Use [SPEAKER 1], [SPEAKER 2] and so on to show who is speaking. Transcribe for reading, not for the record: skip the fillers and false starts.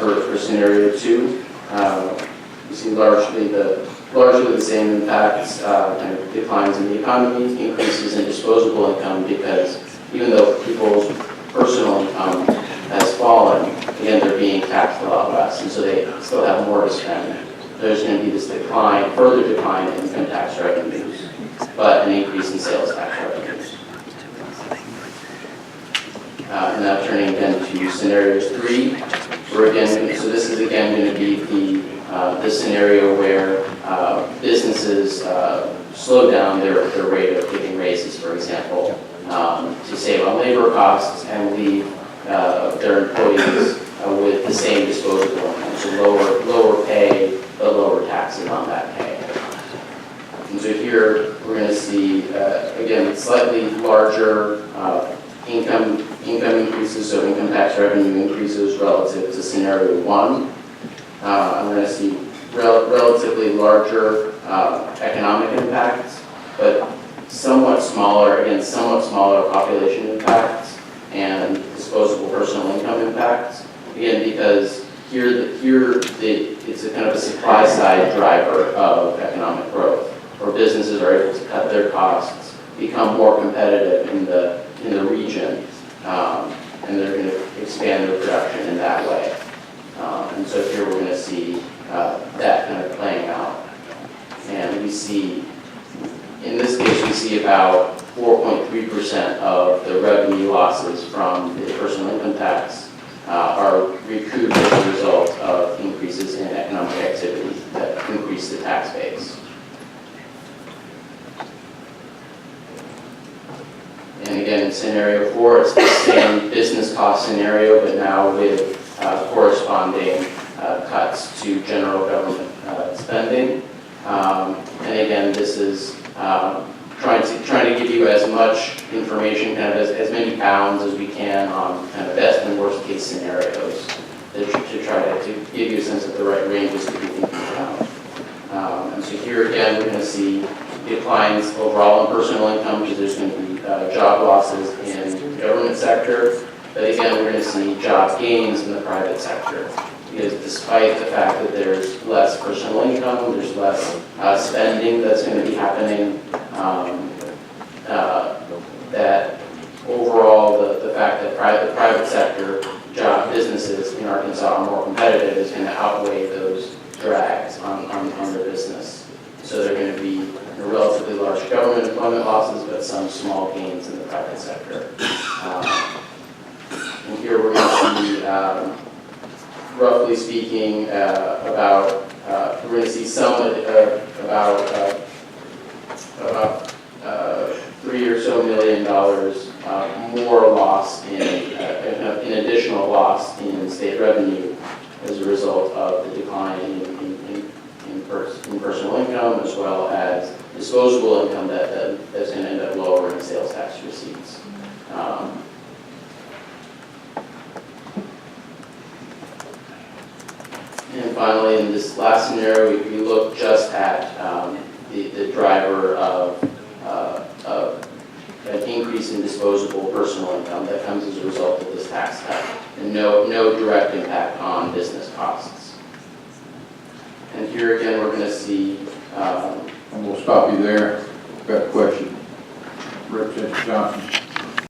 [SPEAKER 1] for scenario 2, you see largely the same impacts, kind of declines in the economy, increases in disposable income, because even though people's personal income has fallen, again, they're being taxed a lot less, and so they still have more to spend. There's going to be this decline, further decline in income tax revenues, but an increase in sales tax revenues. And now turning again to scenario 3, where again, so this is again going to be the scenario where businesses slow down their rate of giving raises, for example, to save on labor costs and leave their employees with the same disposable income, so lower pay, but lower taxes on that pay. And so here we're going to see, again, slightly larger income increases, so income tax revenue increases relative to scenario 1. I'm going to see relatively larger economic impacts, but somewhat smaller population impacts and disposable personal income impacts. Again, because it's a kind of a supply side driver of economic growth, where businesses are able to cut their costs, become more competitive in the region, and they're going to expand their production in that way. And so here we're going to see that kind of playing out. And we see, in this case, we see about 4.3% of the revenue losses from the personal income tax are recouped as a result of increases in economic activity that increase the tax base. And again, in scenario 4, it's the same business cost scenario, but now with corresponding cuts to general government spending. And again, this is trying to give you as much information, kind of as many bounds as we can on kind of best and worst case scenarios to try to give you a sense of the right ranges to be thinking about. And so here again, we're going to see declines overall in personal income, because there's going to be job losses in the government sector. But again, we're going to see job gains in the private sector, because despite the fact that there's less personal income, there's less spending that's going to be happening, that overall the fact that the private sector businesses in Arkansas are more competitive is going to outweigh those drags on their business. So they're going to be relatively large government employment losses, but some small gains in the private sector. And here we're going to see, roughly speaking, we're going to see some about $3 or so million more loss in additional loss in state revenue as a result of the decline in personal income, as well as disposable income that's going to end up lowering sales tax receipts. And finally, in this last scenario, we look just at the driver of an increase in disposable personal income that comes as a result of this tax cut, and no direct impact on business costs. And here again, we're going to see.
[SPEAKER 2] And we'll stop you there. I've got a question. Representative Johnson.